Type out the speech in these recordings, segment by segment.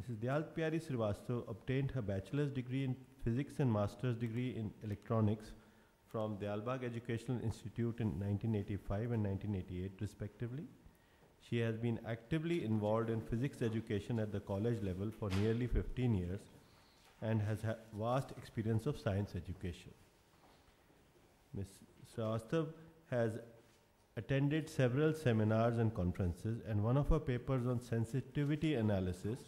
Mrs. Dayal Pyari Srivastava obtained her bachelor's degree in physics and master's degree in electronics from Dayalbagh Educational Institute in 1985 and 1988 respectively. She has been actively involved in physics education at the college level for nearly 15 years and has vast experience of science education. Ms. Srivastava has attended several seminars and conferences, and one of her papers on sensitivity analysis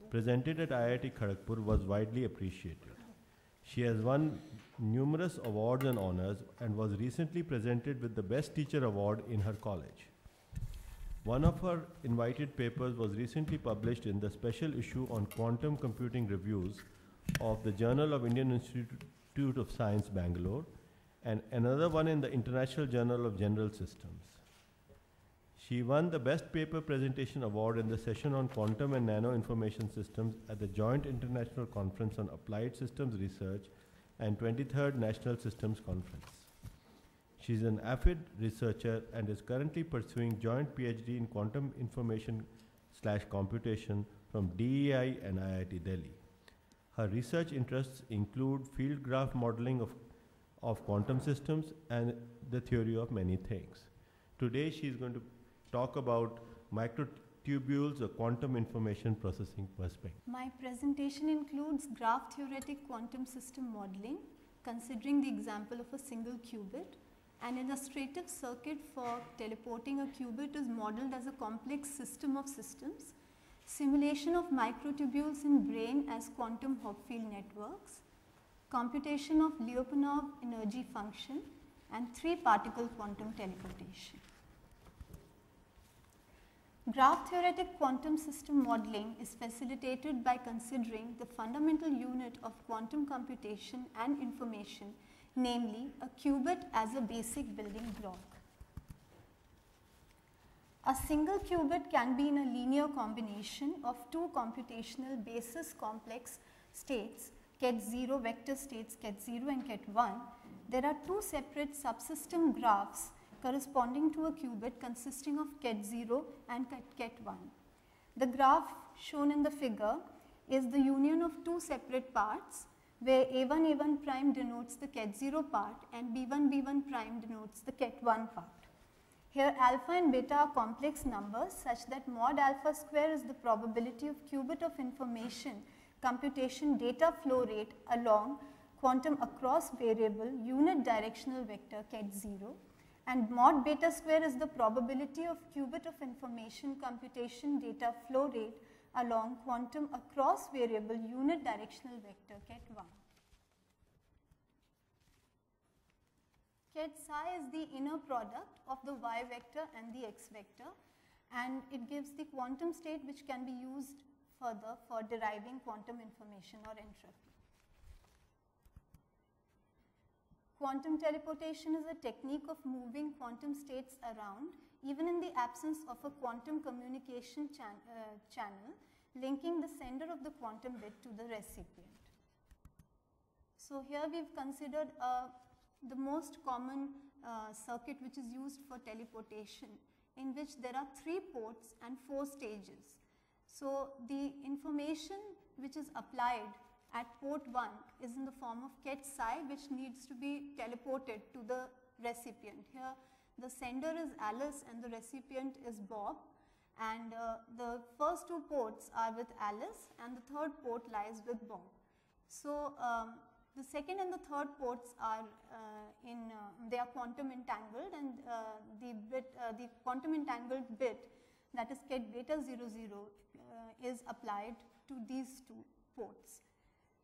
presented at IIT Kharagpur was widely appreciated. She has won numerous awards and honors and was recently presented with the Best Teacher Award in her college. One of her invited papers was recently published in the special issue on quantum computing reviews of the Journal of Indian Institute of Science, Bangalore, and another one in the International Journal of General Systems. She won the Best Paper Presentation Award in the session on Quantum and Nano Information Systems at the Joint International Conference on Applied Systems Research and 23rd National Systems Conference. She is an avid researcher and is currently pursuing joint PhD in Quantum Information/Computation from DEI and IIT Delhi. Her research interests include field graph modeling of quantum systems and the theory of many things. Today she is going to talk about microtubules, a quantum information processing perspective. My presentation includes graph theoretic quantum system modeling, considering the example of a single qubit. An illustrative circuit for teleporting a qubit is modeled as a complex system of systems, simulation of microtubules in brain as quantum Hopfield networks, computation of Lyapunov energy function, and 3-particle quantum teleportation. Graph theoretic quantum system modeling is facilitated by considering the fundamental unit of quantum computation and information, namely a qubit as a basic building block. A single qubit can be in a linear combination of two computational basis complex states, Ket0 vector states Ket0 and Ket1. There are two separate subsystem graphs corresponding to a qubit consisting of Ket0 and Ket1. The graph shown in the figure is the union of two separate parts, where A1 prime denotes the Ket0 part and B1 prime denotes the Ket1 part. Here alpha and beta are complex numbers such that mod alpha square is the probability of qubit of information computation data flow rate along quantum across variable unit directional vector Ket0, and mod beta square is the probability of qubit of information computation data flow rate along quantum across variable unit directional vector Ket1. Ket psi is the inner product of the y vector and the x vector, and it gives the quantum state which can be used further for deriving quantum information or entropy. Quantum teleportation is a technique of moving quantum states around even in the absence of a quantum communication channel linking the sender of the quantum bit to the recipient. So here we have considered the most common circuit which is used for teleportation, in which there are 3 ports and 4 stages. So the information which is applied at port 1 is in the form of Ket psi, which needs to be teleported to the recipient. Here the sender is Alice and the recipient is Bob, and the first 2 ports are with Alice and the third port lies with Bob. So the second and the third ports are they are quantum entangled, and the quantum entangled bit, that is Ket beta 00, is applied to these 2 ports.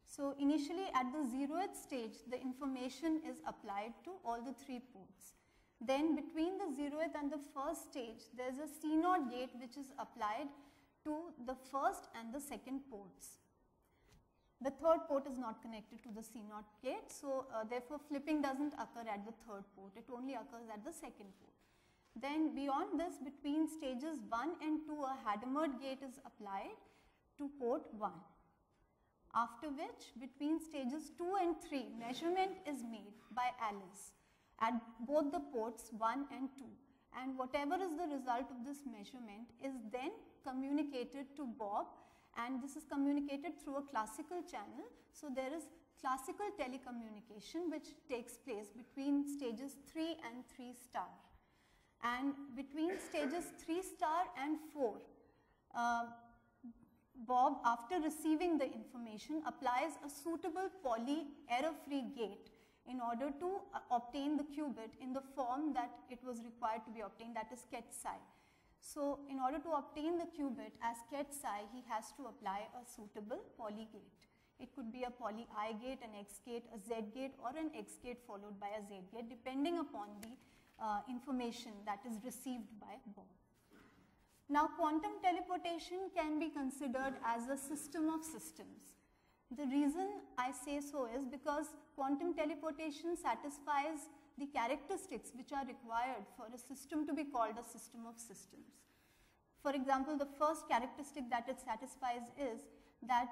So initially at the 0th stage, the information is applied to all the 3 ports. Then between the 0th and the first stage, there is a C0 gate which is applied to the first and the second ports. The third port is not connected to the C0 gate, so therefore flipping does not occur at the third port, it only occurs at the second port. Then beyond this, between stages 1 and 2, a Hadamard gate is applied to port 1. After which, between stages 2 and 3, measurement is made by Alice at both the ports 1 and 2, and whatever is the result of this measurement is then communicated to Bob, and this is communicated through a classical channel. So there is classical telecommunication which takes place between stages 3 and 3 star. And between stages 3 star and 4, Bob, after receiving the information, applies a suitable Pauli error-free gate in order to obtain the qubit in the form that it was required to be obtained, that is ket psi. So in order to obtain the qubit as ket psi, he has to apply a suitable Pauli gate. It could be a Pauli I gate, an X gate, a Z gate, or an X gate followed by a Z gate, depending upon the information that is received by Bob. Now, quantum teleportation can be considered as a system of systems. The reason I say so is because quantum teleportation satisfies the characteristics which are required for a system to be called a system of systems. For example, the first characteristic that it satisfies is that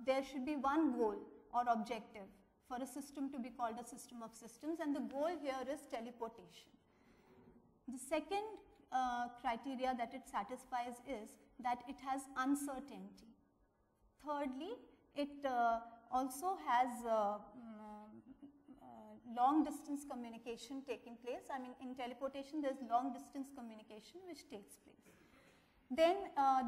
there should be one goal or objective for a system to be called a system of systems, and the goal here is teleportation. The second criteria that it satisfies is that it has uncertainty. Thirdly, it also has long distance communication taking place. I mean, in teleportation there is long distance communication which takes place. Then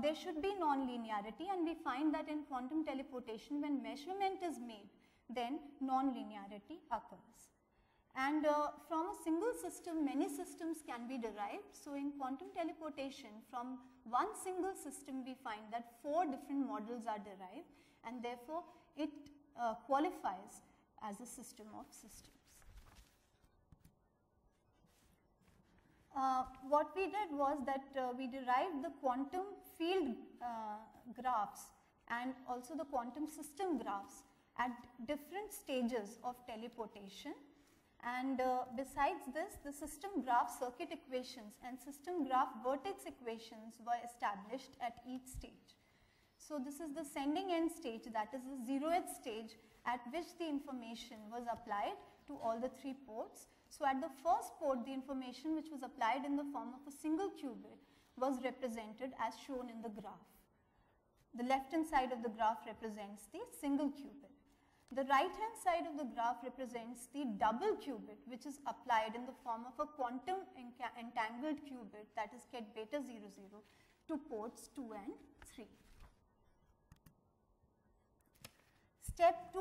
there should be non-linearity, and we find that in quantum teleportation, when measurement is made, then non-linearity occurs. And from a single system, many systems can be derived. So in quantum teleportation, from one single system, we find that 4 different models are derived, and therefore it qualifies as a system of systems. What we did was that we derived the quantum field graphs and also the quantum system graphs at different stages of teleportation. And besides this, the system graph circuit equations and system graph vertex equations were established at each stage. So this is the sending end stage, that is the 0th stage at which the information was applied to all the 3 ports. So at the first port, the information which was applied in the form of a single qubit was represented as shown in the graph. The left hand side of the graph represents the single qubit. The right hand side of the graph represents the double qubit, which is applied in the form of a quantum entangled qubit, that is ket beta 00, to ports 2 and 3. Step 2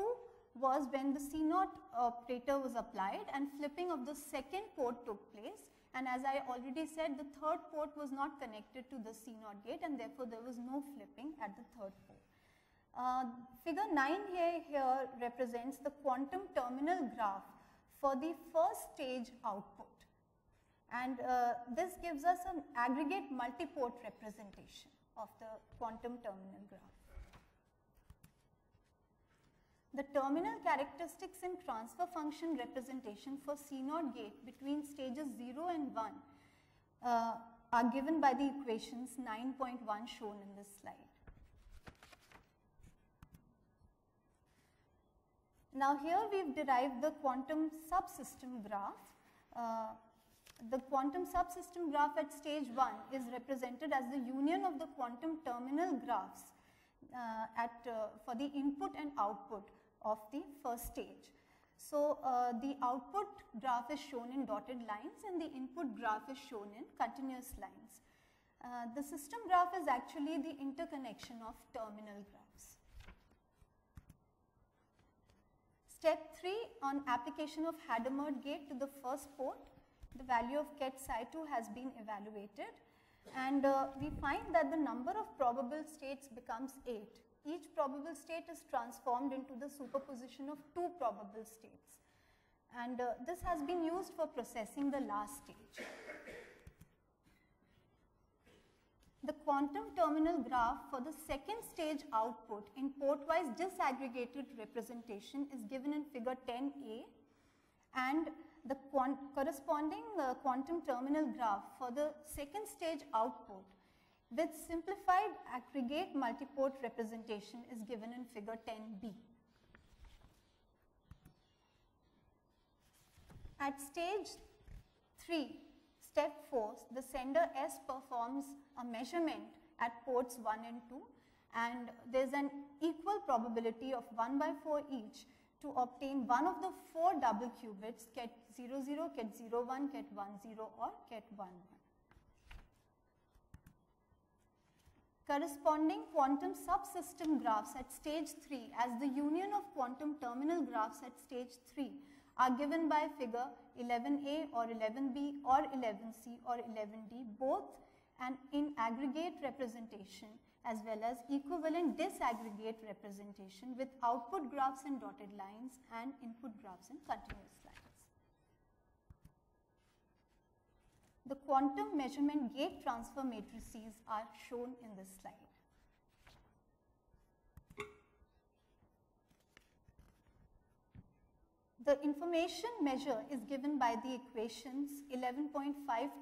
was when the C0 operator was applied and flipping of the second port took place, and as I already said, the third port was not connected to the C0 gate, and therefore there was no flipping at the third port. Figure 9 here represents the quantum terminal graph for the first stage output, and this gives us an aggregate multi-port representation of the quantum terminal graph. The terminal characteristics and transfer function representation for C0 gate between stages 0 and 1 are given by the equations 9.1 shown in this slide. Now here we have derived the quantum subsystem graph. The quantum subsystem graph at stage 1 is represented as the union of the quantum terminal graphs for the input and output of the first stage. So the output graph is shown in dotted lines and the input graph is shown in continuous lines. The system graph is actually the interconnection of terminal graphs. Step 3, on application of Hadamard gate to the first port, the value of ket psi 2 has been evaluated, and we find that the number of probable states becomes 8. Each probable state is transformed into the superposition of 2 probable states, and this has been used for processing the last stage. The quantum terminal graph for the second stage output in port-wise disaggregated representation is given in figure 10a, and the corresponding quantum terminal graph for the second stage output with simplified aggregate multiport representation is given in figure 10b. At stage 3, step 4, the sender S performs a measurement at ports 1 and 2, and there's an equal probability of 1 by 4 each to obtain one of the 4 double qubits, ket 0, 0, ket 0, 1, ket 1, 0 or ket 1, 1. Corresponding quantum subsystem graphs at stage 3 as the union of quantum terminal graphs at stage 3 are given by figure 11a or 11b or 11c or 11d, both and in aggregate representation as well as equivalent disaggregate representation with output graphs in dotted lines and input graphs in continuous lines. The quantum measurement gate transfer matrices are shown in this slide. The information measure is given by the equations 11.5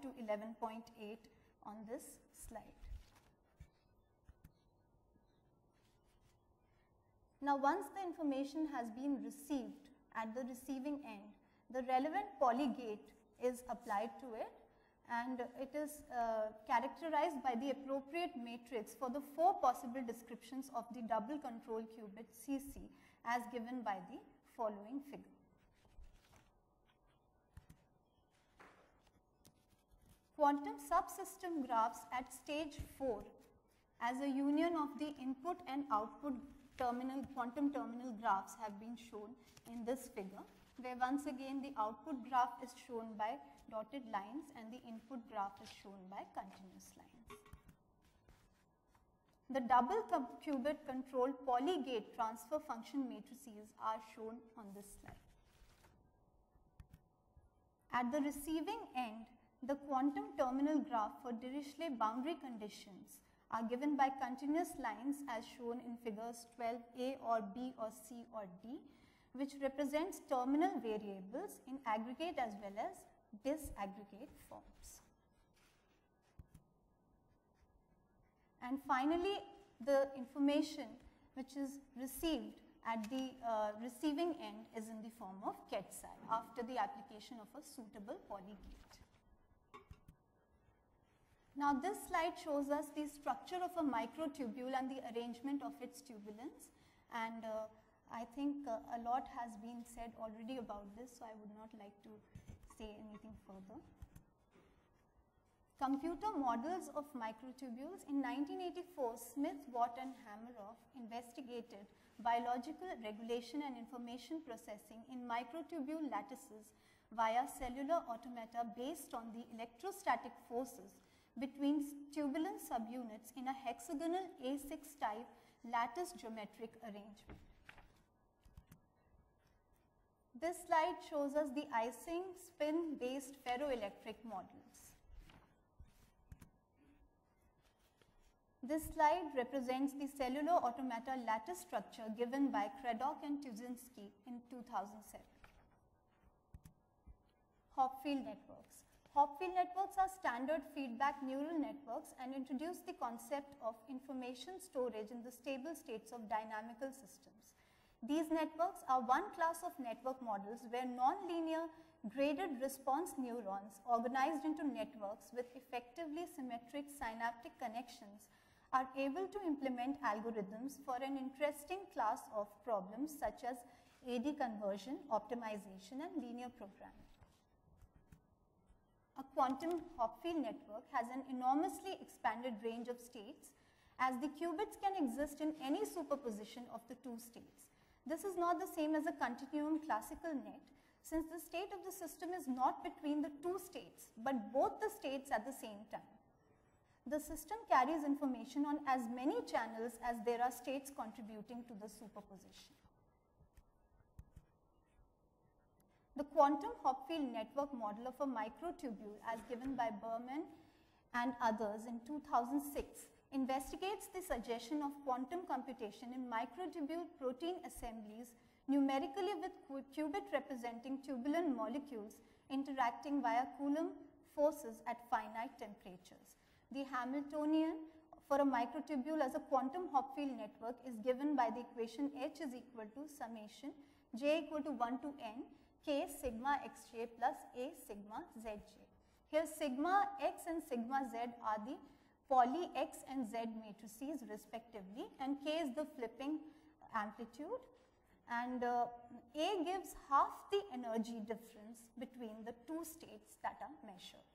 to 11.8 on this slide. Now, once the information has been received at the receiving end, the relevant polygate is applied to it, and it is characterized by the appropriate matrix for the 4 possible descriptions of the double control qubit CC as given by the following figure. Quantum subsystem graphs at stage 4 as a union of the input and output quantum terminal graphs have been shown in this figure, where once again the output graph is shown by dotted lines and the input graph is shown by continuous lines. The double qubit controlled polygate transfer function matrices are shown on this slide. At the receiving end, the quantum terminal graph for Dirichlet boundary conditions are given by continuous lines as shown in figures 12a or b or c or d, which represents terminal variables in aggregate as well as disaggregate forms. And finally, the information which is received at the receiving end is in the form of ket psi after the application of a suitable polygate. Now, this slide shows us the structure of a microtubule and the arrangement of its tubulins, and I think a lot has been said already about this, so I would not like to say anything further. Computer models of microtubules. In 1984, Smith, Watt and Hameroff investigated biological regulation and information processing in microtubule lattices via cellular automata based on the electrostatic forces between tubulin subunits in a hexagonal A6 type lattice geometric arrangement. This slide shows us the Ising spin-based ferroelectric models. This slide represents the cellular automata lattice structure given by Craddock and Tuszynski in 2007. Hopfield networks. Hopfield networks are standard feedback neural networks and introduce the concept of information storage in the stable states of dynamical systems. These networks are one class of network models where nonlinear graded response neurons organized into networks with effectively symmetric synaptic connections are able to implement algorithms for an interesting class of problems such as AD conversion, optimization and linear programming. A quantum Hopfield network has an enormously expanded range of states as the qubits can exist in any superposition of the 2 states. This is not the same as a continuum classical net, since the state of the system is not between the 2 states, but both the states at the same time. The system carries information on as many channels as there are states contributing to the superposition. The quantum Hopfield network model of a microtubule as given by Berman and others in 2006 investigates the suggestion of quantum computation in microtubule protein assemblies numerically with qubit representing tubulin molecules interacting via Coulomb forces at finite temperatures. The Hamiltonian for a microtubule as a quantum Hopfield network is given by the equation H is equal to summation j equal to 1 to n k sigma xj plus a sigma zj. Here sigma x and sigma z are the poly X and Z matrices respectively, and K is the flipping amplitude, and A gives half the energy difference between the two states that are measured.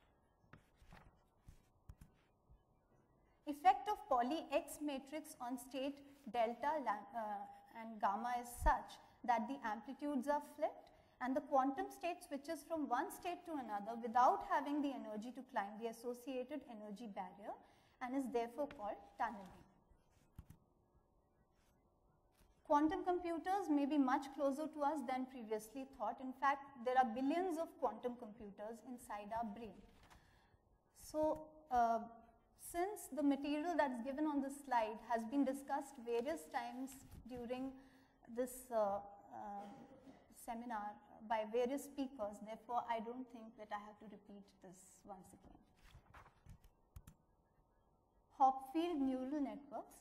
Effect of poly X matrix on state delta and gamma is such that the amplitudes are flipped and the quantum state switches from one state to another without having the energy to climb the associated energy barrier and is therefore called tunneling. Quantum computers may be much closer to us than previously thought. In fact, there are billions of quantum computers inside our brain. So, since the material that's given on this slide has been discussed various times during this seminar by various speakers, therefore I don't think that I have to repeat this once again. Hopfield neural networks.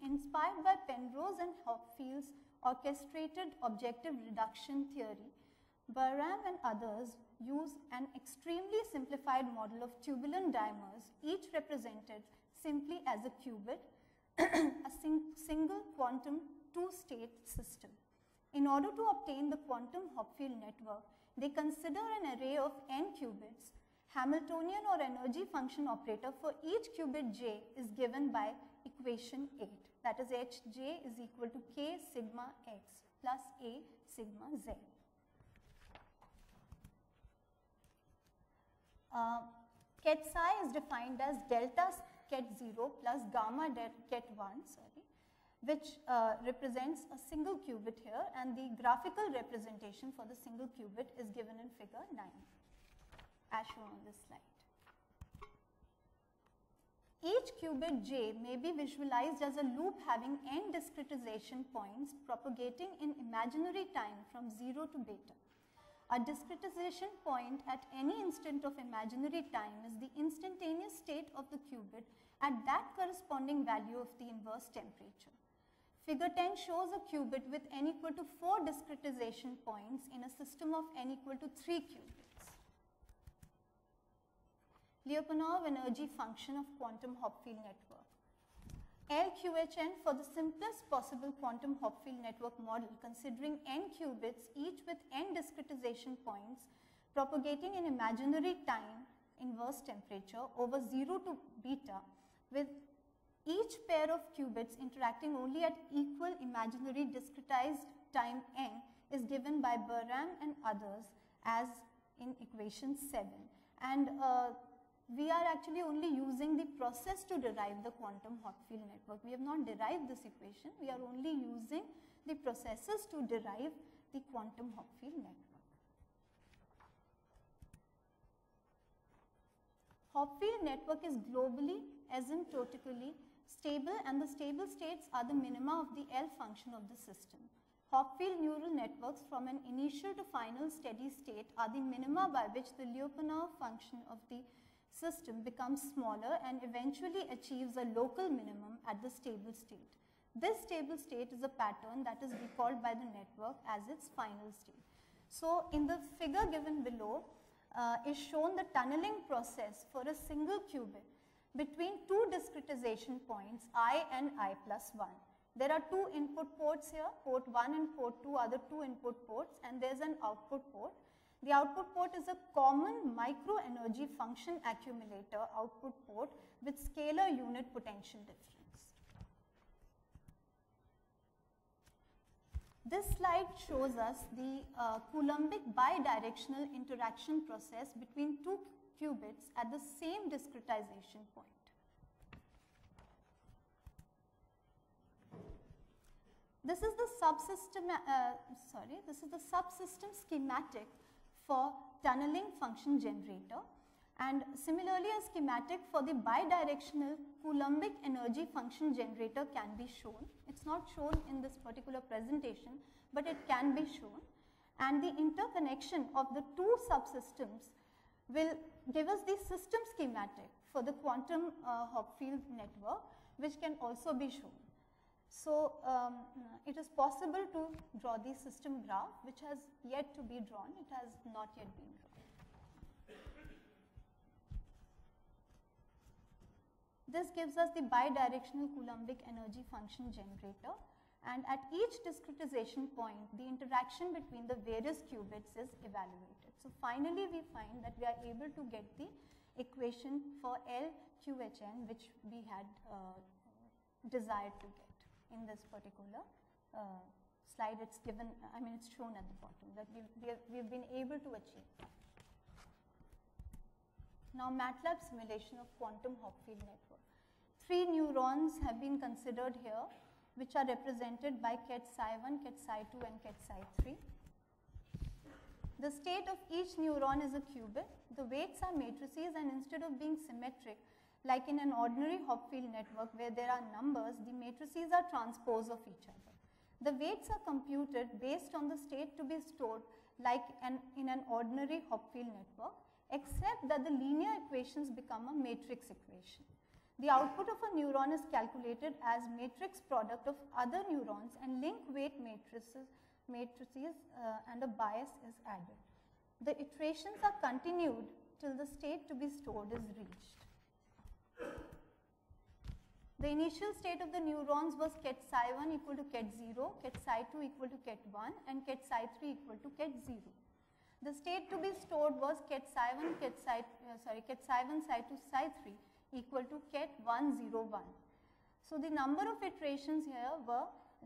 Inspired by Penrose and Hopfield's orchestrated objective reduction theory, Barham and others use an extremely simplified model of tubular dimers, each represented simply as a qubit, a single quantum two-state system. In order to obtain the quantum Hopfield network, they consider an array of n qubits. Hamiltonian or energy function operator for each qubit j is given by equation 8, that is Hj is equal to k sigma x plus a sigma z. Ket psi is defined as delta ket 0 plus gamma ket 1, which represents a single qubit here, and the graphical representation for the single qubit is given in figure 9 as shown on this slide. Each qubit j may be visualized as a loop having n discretization points propagating in imaginary time from 0 to beta. A discretization point at any instant of imaginary time is the instantaneous state of the qubit at that corresponding value of the inverse temperature. Figure 10 shows a qubit with n equal to 4 discretization points in a system of n equal to 3 qubits. Lyapunov energy function of quantum Hopfield network. LQHN for the simplest possible quantum Hopfield network model considering n qubits each with n discretization points propagating in imaginary time inverse temperature over 0 to beta with each pair of qubits interacting only at equal imaginary discretized time n is given by Barham and others as in equation 7. And we are actually only using the process to derive the quantum Hopfield network. We have not derived this equation. We are only using the processes to derive the quantum Hopfield network. Hopfield network is globally, asymptotically stable, and the stable states are the minima of the L function of the system. Hopfield neural networks from an initial to final steady state are the minima by which the Lyapunov function of the system becomes smaller and eventually achieves a local minimum at the stable state. This stable state is a pattern that is recalled by the network as its final state. So, in the figure given below is shown the tunneling process for a single qubit between two discretization points I and I plus 1. There are two input ports here, port 1 and port 2 are the two input ports, and there is an output port. The output port is a common micro energy function accumulator output port with scalar unit potential difference. This slide shows us the Coulombic bidirectional interaction process between two qubits at the same discretization point. This is the subsystem schematic for tunneling function generator, and similarly a schematic for the bidirectional Coulombic energy function generator can be shown. It's not shown in this particular presentation, but it can be shown, and the interconnection of the two subsystems will give us the system schematic for the quantum Hopfield network, which can also be shown. So, it is possible to draw the system graph, which has yet to be drawn. It has not yet been drawn. This gives us the bidirectional Coulombic energy function generator, and at each discretization point, the interaction between the various qubits is evaluated. So finally, we find that we are able to get the equation for LQHN, which we had desired to get in this particular slide. It's given, I mean, it's shown at the bottom that we've been able to achieve that. Now, MATLAB simulation of quantum Hopfield network. 3 neurons have been considered here, which are represented by ket psi1, ket psi2 and ket psi3. The state of each neuron is a qubit. The weights are matrices, and instead of being symmetric, like in an ordinary Hopfield network where there are numbers, the matrices are transpose of each other. The weights are computed based on the state to be stored like in an ordinary Hopfield network, except that the linear equations become a matrix equation. The output of a neuron is calculated as matrix product of other neurons, and link weight matrices and a bias is added. The iterations are continued till the state to be stored is reached. The initial state of the neurons was ket psi1 equal to ket 0, ket psi2 equal to ket 1 and ket psi3 equal to ket 0. The state to be stored was ket psi1, ket psi1, psi2, psi3 equal to ket 1, 0, 1. So the number of iterations here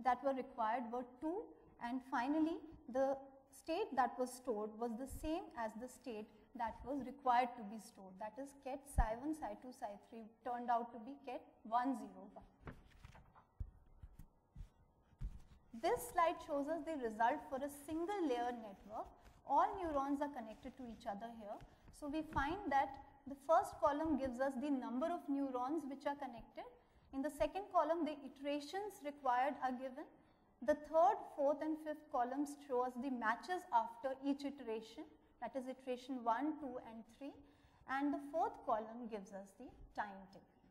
that were required were 2, and finally the state that was stored was the same as the state that was required to be stored, that is ket psi1, psi2, psi3 turned out to be ket 1, 0, 1. This slide shows us the result for a single layer network. All neurons are connected to each other here. So we find that the first column gives us the number of neurons which are connected. In the second column, the iterations required are given. The third, fourth and fifth columns show us the matches after each iteration, that is iteration 1, 2 and 3, and the fourth column gives us the time taken.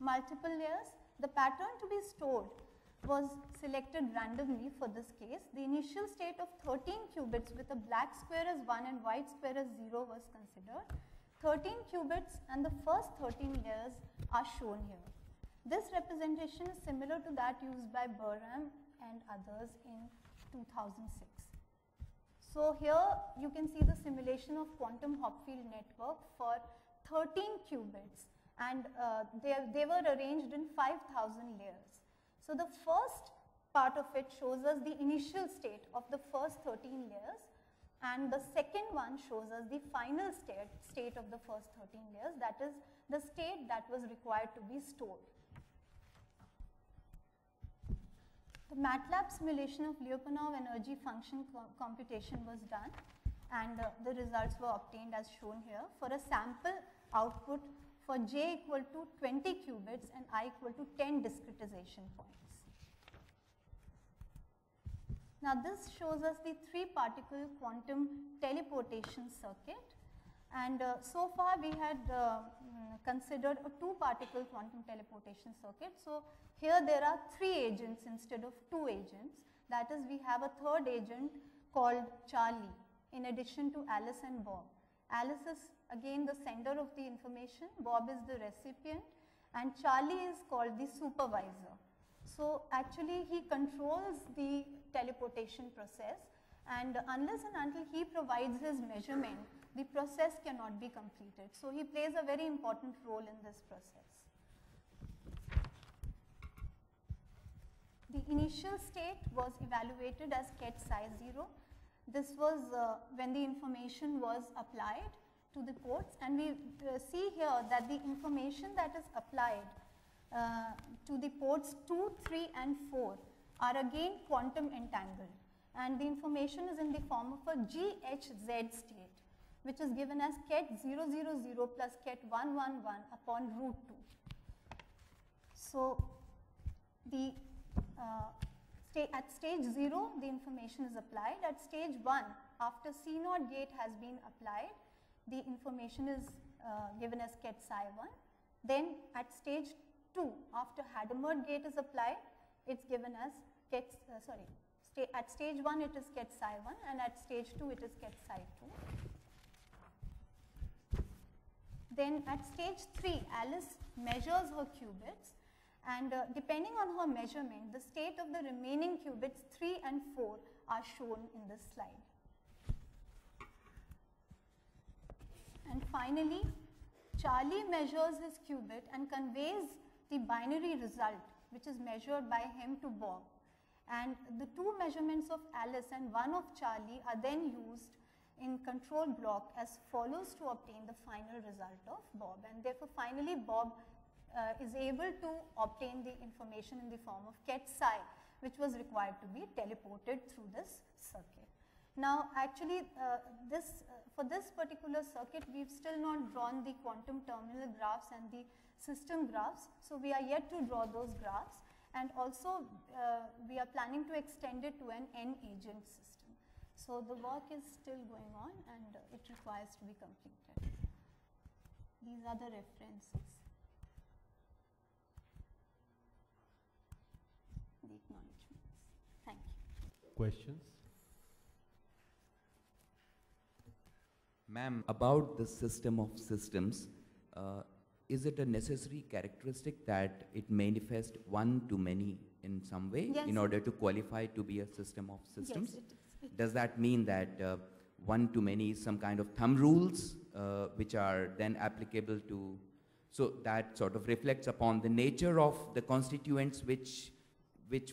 Multiple layers. The pattern to be stored was selected randomly for this case. The initial state of 13 qubits with a black square as 1 and white square as 0 was considered. 13 qubits and the first 13 layers are shown here. This representation is similar to that used by Burham and others in 2006. So here you can see the simulation of quantum Hopfield network for 13 qubits, and they were arranged in 5,000 layers. So the first part of it shows us the initial state of the first 13 layers, and the second one shows us the final state of the first 13 layers, that is the state that was required to be stored. The MATLAB simulation of Lyapunov energy function computation was done, and the results were obtained as shown here for a sample output for j equal to 20 qubits and I equal to 10 discretization points. Now this shows us the 3-particle quantum teleportation circuit, and so far we had considered a 2-particle quantum teleportation circuit. So here there are 3 agents instead of 2 agents, that is we have a third agent called Charlie in addition to Alice and Bob. Alice is again the sender of the information, Bob is the recipient, and Charlie is called the supervisor. So actually he controls the teleportation process, and unless and until he provides his measurement, the process cannot be completed. So he plays a very important role in this process. The initial state was evaluated as ket psi 0. This was when the information was applied to the ports, and we see here that the information that is applied to the ports 2, 3 and 4 are again quantum entangled, and the information is in the form of a GHZ state, which is given as ket 000 plus ket 111 upon root 2. So the at stage 0 the information is applied. At stage 1, after C0 gate has been applied, the information is given as ket psi 1. Then at stage 2, after Hadamard gate is applied, it's given as ket, at stage 1 it is ket psi 1, and at stage 2 it is ket psi 2. Then at stage 3, Alice measures her qubits, and depending on her measurement, the state of the remaining qubits 3 and 4 are shown in this slide. And finally, Charlie measures his qubit and conveys the binary result, which is measured by him, to Bob. And the two measurements of Alice and one of Charlie are then used in control block as follows to obtain the final result of Bob. And therefore, finally, Bob is able to obtain the information in the form of ket psi, which was required to be teleported through this circuit. Now, actually, for this particular circuit, we've still not drawn the quantum terminal graphs and the system graphs. So, we are yet to draw those graphs, and also we are planning to extend it to an n-agent system. So, the work is still going on, and it requires to be completed. These are the references. The acknowledgements. Thank you. Questions? Ma'am, about the system of systems, is it a necessary characteristic that it manifests one to many in some way, yes, in order to qualify to be a system of systems? Yes, it is. Does that mean that one to many is some kind of thumb rules which are then applicable to, so that sort of reflects upon the nature of the constituents which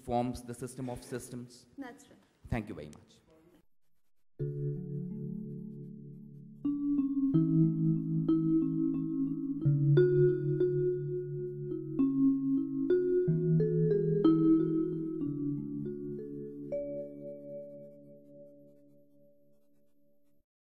forms the system of systems? That's right. Thank you very much.